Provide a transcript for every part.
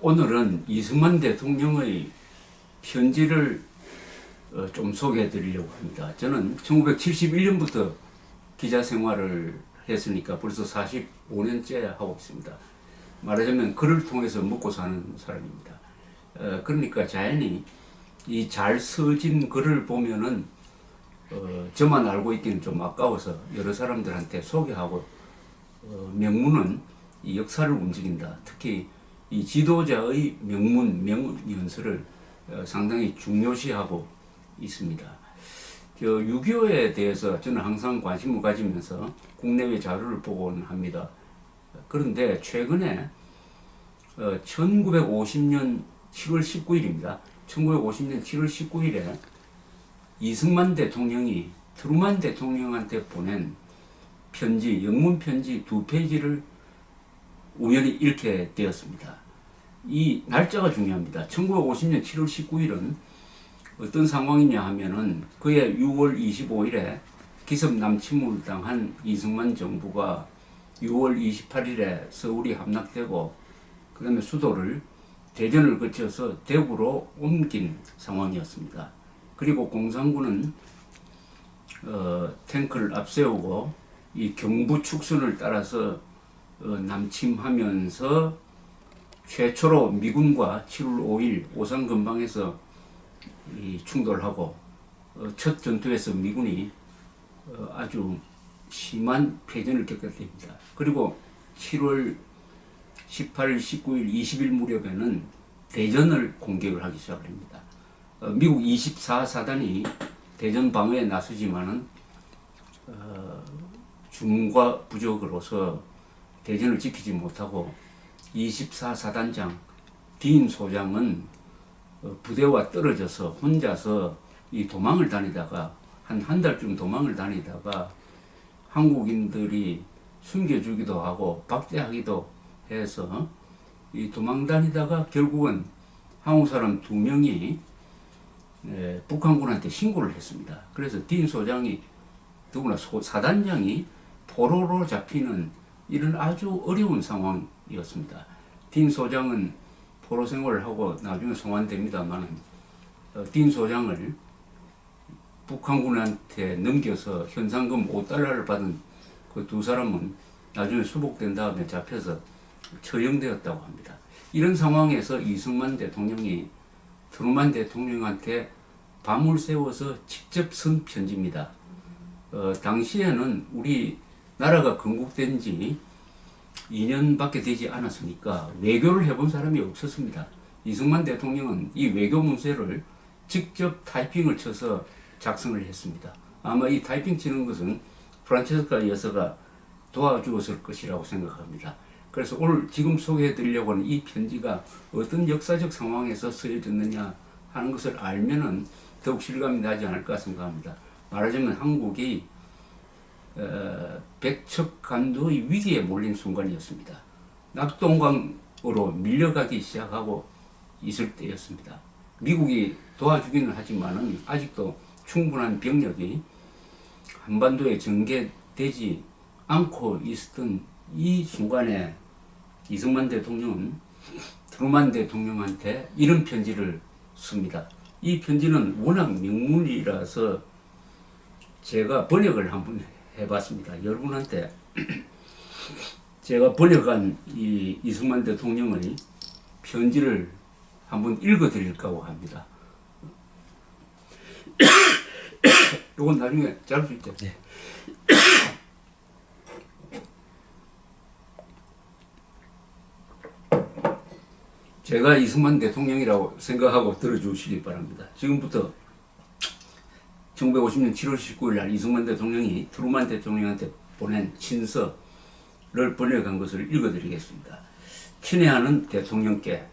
오늘은 이승만 대통령의 편지를 좀 소개해 드리려고 합니다. 저는 1971년부터 기자 생활을 했으니까 벌써 45년째 하고 있습니다. 말하자면 글을 통해서 먹고 사는 사람입니다. 그러니까 자연히 이 잘 써진 글을 보면은 저만 알고 있기는 좀 아까워서 여러 사람들한테 소개하고 명문은 이 역사를 움직인다. 특히 이 지도자의 명문, 명연설을 상당히 중요시하고 있습니다. 6.25에 대해서 저는 항상 관심을 가지면서 국내외 자료를 보곤 합니다. 그런데 최근에 1950년 7월 19일입니다. 1950년 7월 19일에 이승만 대통령이 트루만 대통령한테 보낸 편지, 영문 편지 2페이지를 우연히 읽게 되었습니다. 이 날짜가 중요합니다. 1950년 7월 19일은 어떤 상황이냐 하면은 그해 6월 25일에 기습 남침을 당한 이승만 정부가 6월 28일에 서울이 함락되고 그 다음에 수도를 대전을 거쳐서 대구로 옮긴 상황이었습니다. 그리고 공산군은 탱크를 앞세우고 이 경부 축선을 따라서 남침하면서 최초로 미군과 7월 5일 오산 근방에서 충돌하고 첫 전투에서 미군이 아주 심한 패전을 겪게 됩니다. 그리고 7월 18일, 19일, 20일 무렵에는 대전을 공격을 하기 시작합니다. 미국 24사단이 대전 방어에 나서지만은 중과 부족으로서 대전을 지키지 못하고 24사단장 딘 소장은 부대와 떨어져서 혼자서 이 도망을 다니다가 한 달쯤 도망을 다니다가 한국인들이 숨겨주기도 하고 박대하기도 해서 이 도망 다니다가 결국은 한국 사람 2명이 북한군한테 신고를 했습니다. 그래서 딘 소장이 더구나 사단장이 포로로 잡히는 이런 아주 어려운 상황이었습니다. 딘 소장은 포로 생활을 하고 나중에 송환됩니다만 딘 소장을 북한군한테 넘겨서 현상금 5달러를 받은 그 2사람은 나중에 수복된 다음에 잡혀서 처형되었다고 합니다. 이런 상황에서 이승만 대통령이 트루만 대통령한테 밤을 새워서 직접 쓴 편지입니다. 당시에는 우리 나라가 건국된 지 2년밖에 되지 않았으니까 외교를 해본 사람이 없었습니다. 이승만 대통령은 이 외교 문서를 직접 타이핑을 쳐서 작성을 했습니다. 아마 이 타이핑 치는 것은 프란체스카 여사가 도와주었을 것이라고 생각합니다. 그래서 오늘 지금 소개해 드리려고 하는 이 편지가 어떤 역사적 상황에서 쓰여졌느냐 하는 것을 알면은 더욱 실감이 나지 않을까 생각합니다. 말하자면 한국이 백척간도의 위기에 몰린 순간이었습니다. 낙동강으로 밀려가기 시작하고 있을 때였습니다. 미국이 도와주기는 하지만은 아직도 충분한 병력이 한반도에 전개되지 않고 있었던 이 순간에 이승만 대통령은 트루만 대통령한테 이런 편지를 씁니다. 이 편지는 워낙 명문이라서 제가 번역을 한번 해봤습니다. 여러분한테 제가 번역한 이 이승만 대통령의 편지를 한번 읽어드릴까 합니다. 이건 나중에 자를 수 있죠? 네. 제가 이승만 대통령이라고 생각하고 들어주시기 바랍니다. 지금부터 1950년 7월 19일 날 이승만 대통령이 트루만 대통령한테 보낸 친서를 번역한 것을 읽어드리겠습니다. 친애하는 대통령께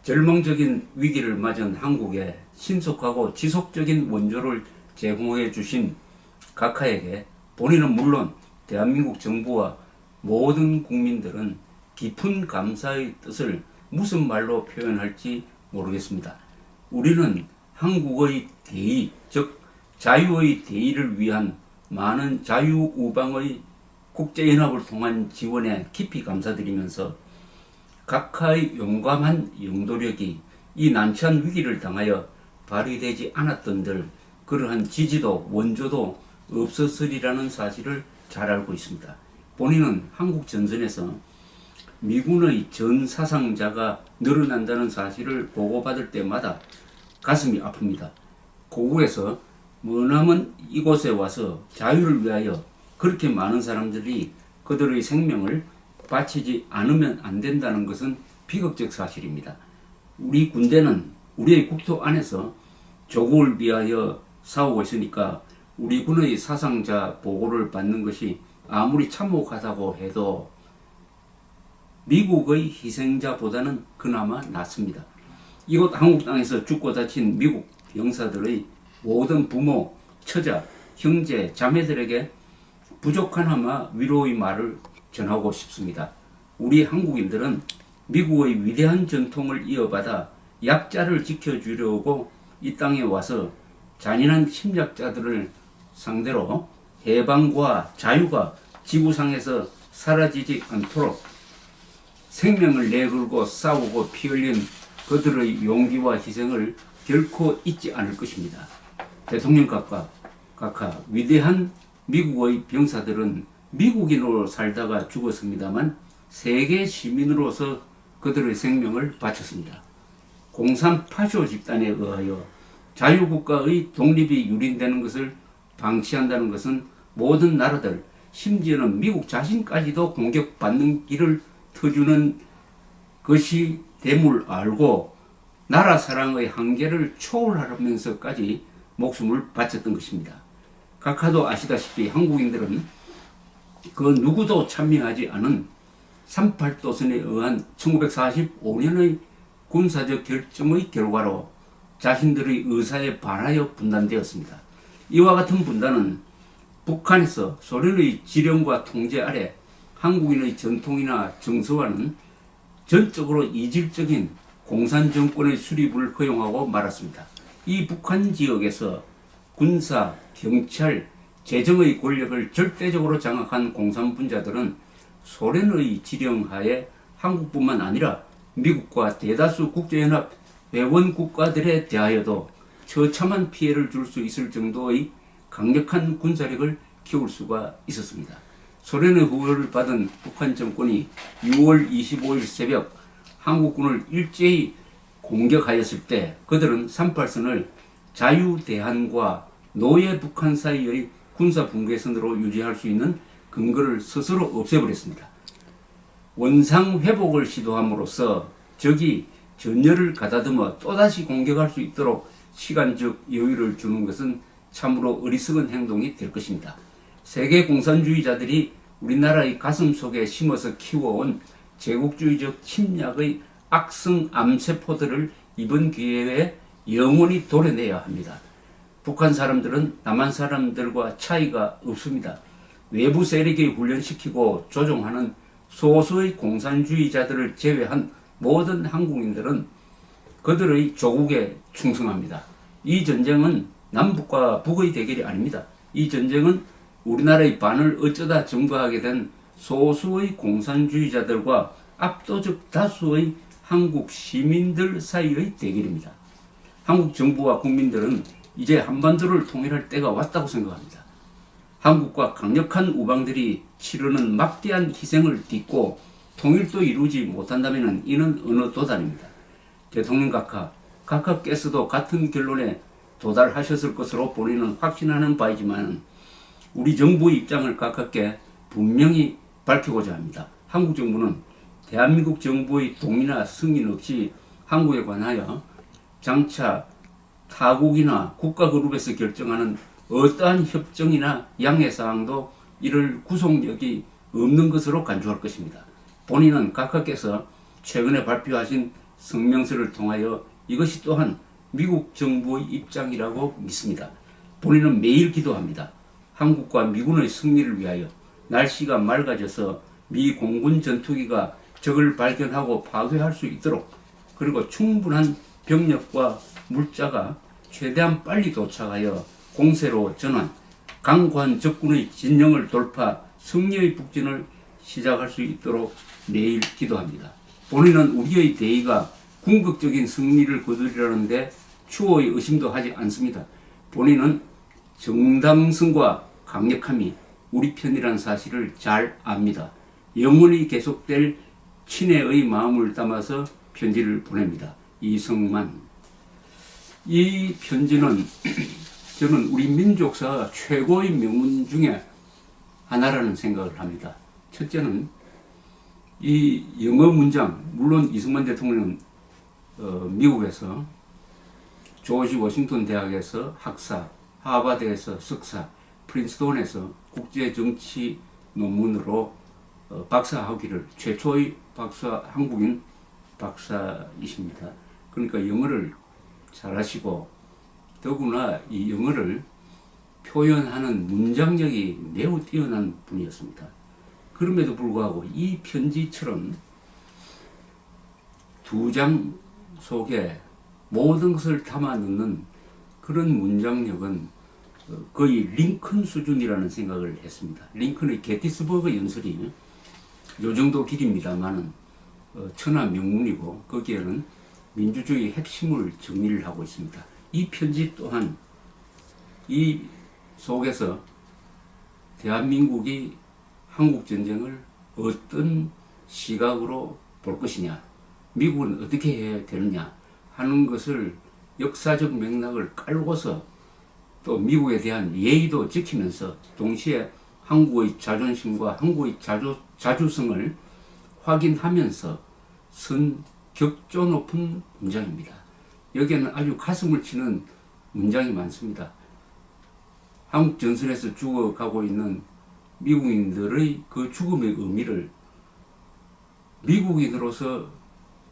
절망적인 위기를 맞은 한국에 신속하고 지속적인 원조를 제공해 주신 각하에게 본인은 물론 대한민국 정부와 모든 국민들은 깊은 감사의 뜻을 무슨 말로 표현할지 모르겠습니다. 우리는 한국의 대의, 즉 자유의 대의를 위한 많은 자유우방의 국제연합을 통한 지원에 깊이 감사드리면서 각하의 용감한 영도력이 이 난처한 위기를 당하여 발휘되지 않았던들 그러한 지지도 원조도 없었으리라는 사실을 잘 알고 있습니다. 본인은 한국 전선에서 미군의 전 사상자가 늘어난다는 사실을 보고받을 때마다 가슴이 아픕니다. 고국에서 머나먼 이곳에 와서 자유를 위하여 그렇게 많은 사람들이 그들의 생명을 바치지 않으면 안 된다는 것은 비극적 사실입니다. 우리 군대는 우리의 국토 안에서 조국을 위하여 싸우고 있으니까 우리 군의 사상자 보고를 받는 것이 아무리 참혹하다고 해도 미국의 희생자보다는 그나마 낫습니다. 이곳 한국 땅에서 죽고 다친 미국 병사들의 모든 부모, 처자, 형제, 자매들에게 부족하나마 위로의 말을 전하고 싶습니다. 우리 한국인들은 미국의 위대한 전통을 이어받아 약자를 지켜주려고 이 땅에 와서 잔인한 침략자들을 상대로 해방과 자유가 지구상에서 사라지지 않도록 생명을 내걸고 싸우고 피 흘린 그들의 용기와 희생을 결코 잊지 않을 것입니다. 대통령 각하 위대한 미국의 병사들은 미국인으로 살다가 죽었습니다만 세계 시민으로서 그들의 생명을 바쳤습니다. 공산 파쇼 집단에 의하여 자유국가의 독립이 유린되는 것을 방치한다는 것은 모든 나라들, 심지어는 미국 자신까지도 공격받는 길을 터주는 것이 됨을 알고 나라 사랑의 한계를 초월하면서까지 목숨을 바쳤던 것입니다. 각하도 아시다시피 한국인들은 그 누구도 참여하지 않은 38도선에 의한 1945년의 군사적 결정의 결과로 자신들의 의사에 반하여 분단되었습니다. 이와 같은 분단은 북한에서 소련의 지령과 통제 아래 한국인의 전통이나 정서와는 전적으로 이질적인 공산 정권의 수립을 허용하고 말았습니다. 이 북한 지역에서 군사, 경찰, 재정의 권력을 절대적으로 장악한 공산분자들은 소련의 지령하에 한국뿐만 아니라 미국과 대다수 국제연합 회원 국가들에 대하여도 처참한 피해를 줄 수 있을 정도의 강력한 군사력을 키울 수가 있었습니다. 소련의 후원을 받은 북한 정권이 6월 25일 새벽 한국군을 일제히 공격하였을 때 그들은 38선을 자유대한과 노예 북한 사이의 군사분계선으로 유지할 수 있는 근거를 스스로 없애버렸습니다. 원상 회복을 시도함으로써 적이 전열을 가다듬어 또다시 공격할 수 있도록 시간적 여유를 주는 것은 참으로 어리석은 행동이 될 것입니다. 세계 공산주의자들이 우리나라의 가슴 속에 심어서 키워온 제국주의적 침략의 악성 암세포들을 이번 기회에 영원히 도려내야 합니다. 북한 사람들은 남한 사람들과 차이가 없습니다. 외부 세력이 훈련시키고 조종하는 소수의 공산주의자들을 제외한 모든 한국인들은 그들의 조국에 충성합니다. 이 전쟁은 남북과 북의 대결이 아닙니다. 이 전쟁은 우리나라의 반을 어쩌다 점거하게 된 소수의 공산주의자들과 압도적 다수의 한국 시민들 사이의 대결입니다. 한국 정부와 국민들은 이제 한반도를 통일할 때가 왔다고 생각합니다. 한국과 강력한 우방들이 치르는 막대한 희생을 딛고 통일도 이루지 못한다면 이는 어느 도단입니다. 대통령 각하께서도 같은 결론에 도달하셨을 것으로 본인은 확신하는 바이지만 우리 정부의 입장을 각하께 분명히 밝히고자 합니다. 한국 정부는 대한민국 정부의 동의나 승인 없이 한국에 관하여 장차 타국이나 국가그룹에서 결정하는 어떠한 협정이나 양해사항도 이를 구속력이 없는 것으로 간주할 것입니다. 본인은 각하께서 최근에 발표하신 성명서를 통하여 이것이 또한 미국 정부의 입장이라고 믿습니다. 본인은 매일 기도합니다. 한국과 미군의 승리를 위하여 날씨가 맑아져서 미 공군 전투기가 적을 발견하고 파괴할 수 있도록 그리고 충분한 병력과 물자가 최대한 빨리 도착하여 공세로 전환, 강고한 적군의 진영을 돌파, 승리의 북진을 시작할 수 있도록 매일 기도합니다. 본인은 우리의 대의가 궁극적인 승리를 거두리라는데 추호의 의심도 하지 않습니다. 본인은 정당성과 강력함이 우리 편이라는 사실을 잘 압니다. 영원히 계속될 친애의 마음을 담아서 편지를 보냅니다. 이승만. 이 편지는 저는 우리 민족사 최고의 명문 중에 하나라는 생각을 합니다. 첫째는 이 영어 문장, 물론 이승만 대통령은 미국에서 조지 워싱턴 대학에서 학사, 하버드에서 석사, 프린스톤에서 국제정치 논문으로 박사학위를, 최초의 한국인 박사이십니다. 그러니까 영어를 잘하시고 더구나 이 영어를 표현하는 문장력이 매우 뛰어난 분이었습니다. 그럼에도 불구하고 이 편지처럼 2장 속에 모든 것을 담아 넣는 그런 문장력은 거의 링컨 수준이라는 생각을 했습니다. 링컨의 게티스버그 연설이 요 정도 길입니다만은 천하 명문이고 거기에는 민주주의 핵심을 정리를 하고 있습니다. 이 편지 또한 이 속에서 대한민국이 한국전쟁을 어떤 시각으로 볼 것이냐, 미국은 어떻게 해야 되느냐 하는 것을 역사적 맥락을 깔고서 또 미국에 대한 예의도 지키면서 동시에 한국의 자존심과 한국의 자주성을 확인하면서 쓴 격조 높은 문장입니다. 여기에는 아주 가슴을 치는 문장이 많습니다. 한국 전선에서 죽어가고 있는 미국인들의 그 죽음의 의미를 미국인으로서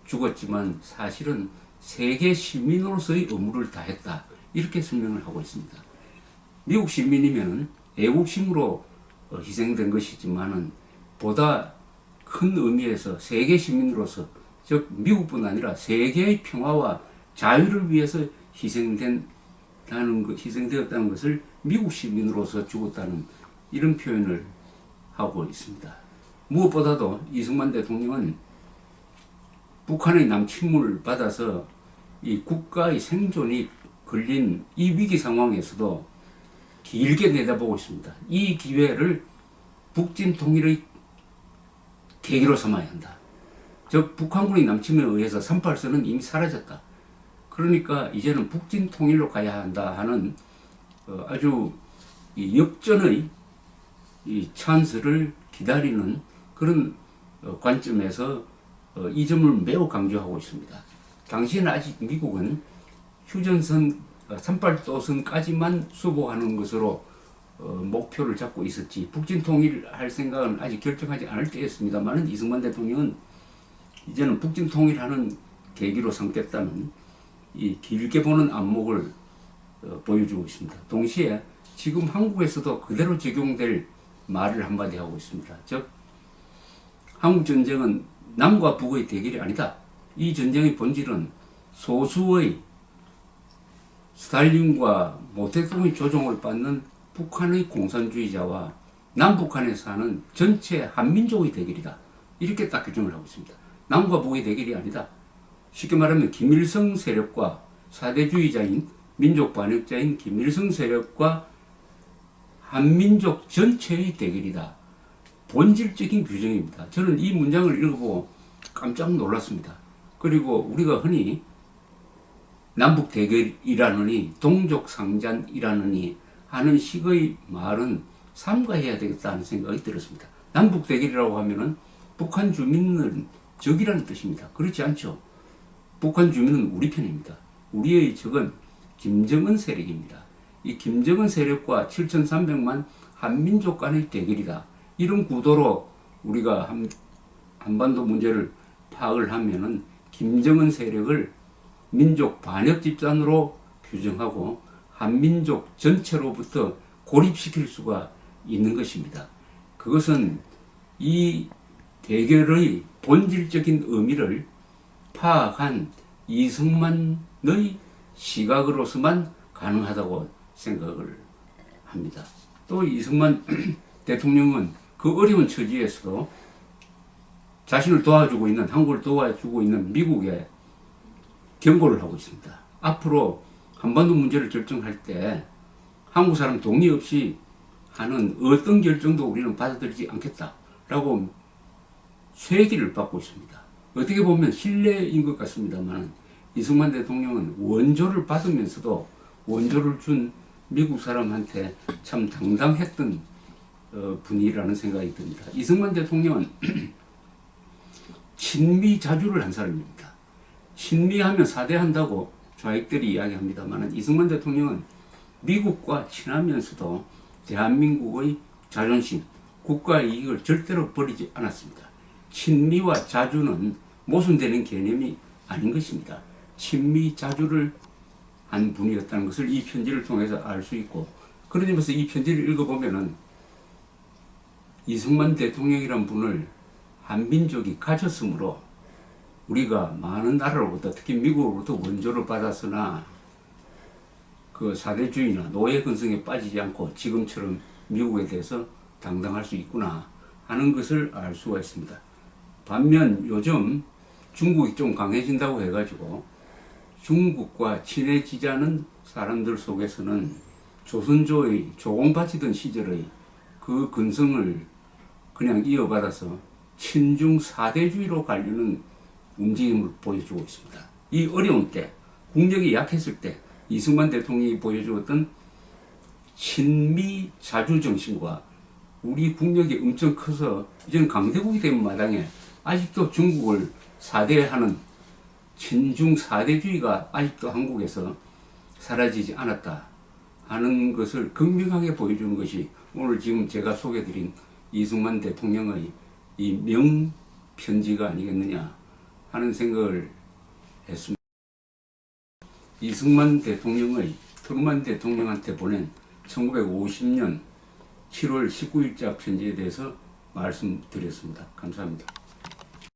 죽었지만 사실은 세계 시민으로서의 의무를 다했다. 이렇게 설명을 하고 있습니다. 미국 시민이면 애국심으로 희생된 것이지만은 보다 큰 의미에서 세계 시민으로서, 즉 미국뿐 아니라 세계의 평화와 자유를 위해서 희생되었다는 것을 미국 시민으로서 죽었다는 이런 표현을 하고 있습니다. 무엇보다도 이승만 대통령은 북한의 남침을 받아서 이 국가의 생존이 걸린 이 위기 상황에서도 길게 내다보고 있습니다. 이 기회를 북진 통일의 계기로 삼아야 한다. 즉 북한군의 남침에 의해서 38선은 이미 사라졌다. 그러니까 이제는 북진 통일로 가야 한다 하는 아주 역전의 이 찬스를 기다리는 그런 관점에서 이 점을 매우 강조하고 있습니다. 당시에는 아직 미국은 휴전선 38도선까지만 수복하는 것으로 목표를 잡고 있었지 북진 통일할 생각은 아직 결정하지 않을 때였습니다만 이승만 대통령은 이제는 북진 통일하는 계기로 삼겠다는 이 길게 보는 안목을 보여주고 있습니다. 동시에 지금 한국에서도 그대로 적용될 말을 한마디 하고 있습니다. 즉 한국전쟁은 남과 북의 대결이 아니다. 이 전쟁의 본질은 소수의 스탈린과 모태동의 조종을 받는 북한의 공산주의자와 남북한에 사는 전체 한민족의 대결이다. 이렇게 딱 규정을 하고 있습니다. 남과 북의 대결이 아니다. 쉽게 말하면 김일성 세력과 사대주의자인 민족 반역자인 김일성 세력과 한민족 전체의 대결이다. 본질적인 규정입니다. 저는 이 문장을 읽어보고 깜짝 놀랐습니다. 그리고 우리가 흔히 남북 대결이라느니 동족 상잔이라느니 하는 식의 말은 삼가해야 되겠다는 생각이 들었습니다. 남북 대결이라고 하면은 북한 주민은 적이라는 뜻입니다. 그렇지 않죠. 북한 주민은 우리 편입니다. 우리의 적은 김정은 세력입니다. 이 김정은 세력과 7,300만 한민족 간의 대결이다. 이런 구도로 우리가 한반도 문제를 파악을 하면은 김정은 세력을 민족 반역 집단으로 규정하고 한민족 전체로부터 고립시킬 수가 있는 것입니다. 그것은 이 대결의 본질적인 의미를 파악한 이승만의 시각으로서만 가능하다고 생각을 합니다. 또 이승만 대통령은 그 어려운 처지에서도 자신을 도와주고 있는, 한국을 도와주고 있는 미국에 경고를 하고 있습니다. 앞으로 한반도 문제를 결정할 때 한국 사람 동의 없이 하는 어떤 결정도 우리는 받아들이지 않겠다라고 쇠기를 받고 있습니다. 어떻게 보면 신뢰인 것 같습니다만 이승만 대통령은 원조를 받으면서도 원조를 준 미국 사람한테 참 당당했던 분이라는 생각이 듭니다. 이승만 대통령은 친미 자주를 한 사람입니다. 친미하면 사대한다고 좌익들이 이야기합니다만 이승만 대통령은 미국과 친하면서도 대한민국의 자존심, 국가 이익을 절대로 버리지 않았습니다. 친미와 자주는 모순되는 개념이 아닌 것입니다. 친미 자주를 한 분이었다는 것을 이 편지를 통해서 알 수 있고, 그런 점에서 이 편지를 읽어보면은 이승만 대통령이란 분을 한민족이 가졌으므로 우리가 많은 나라로부터 특히 미국으로부터 원조를 받았으나 그 사대주의나 노예 근성에 빠지지 않고 지금처럼 미국에 대해서 당당할 수 있구나 하는 것을 알 수가 있습니다. 반면 요즘 중국이 좀 강해진다고 해가지고 중국과 친해지자는 사람들 속에서는 조선조의 조공바치던 시절의 그 근성을 그냥 이어받아서 친중 사대주의로 가려는 움직임을 보여주고 있습니다. 이 어려운 때, 국력이 약했을 때 이승만 대통령이 보여주었던 친미 자주 정신과 우리 국력이 엄청 커서 이제는 강대국이 된 마당에 아직도 중국을 사대하는 친중 사대주의가 아직도 한국에서 사라지지 않았다 하는 것을 극명하게 보여주는 것이 오늘 지금 제가 소개드린 이승만 대통령의 이 명편지가 아니겠느냐 하는 생각을 했습니다. 이승만 대통령의 트루만 대통령한테 보낸 1950년 7월 19일자 편지에 대해서 말씀드렸습니다. 감사합니다.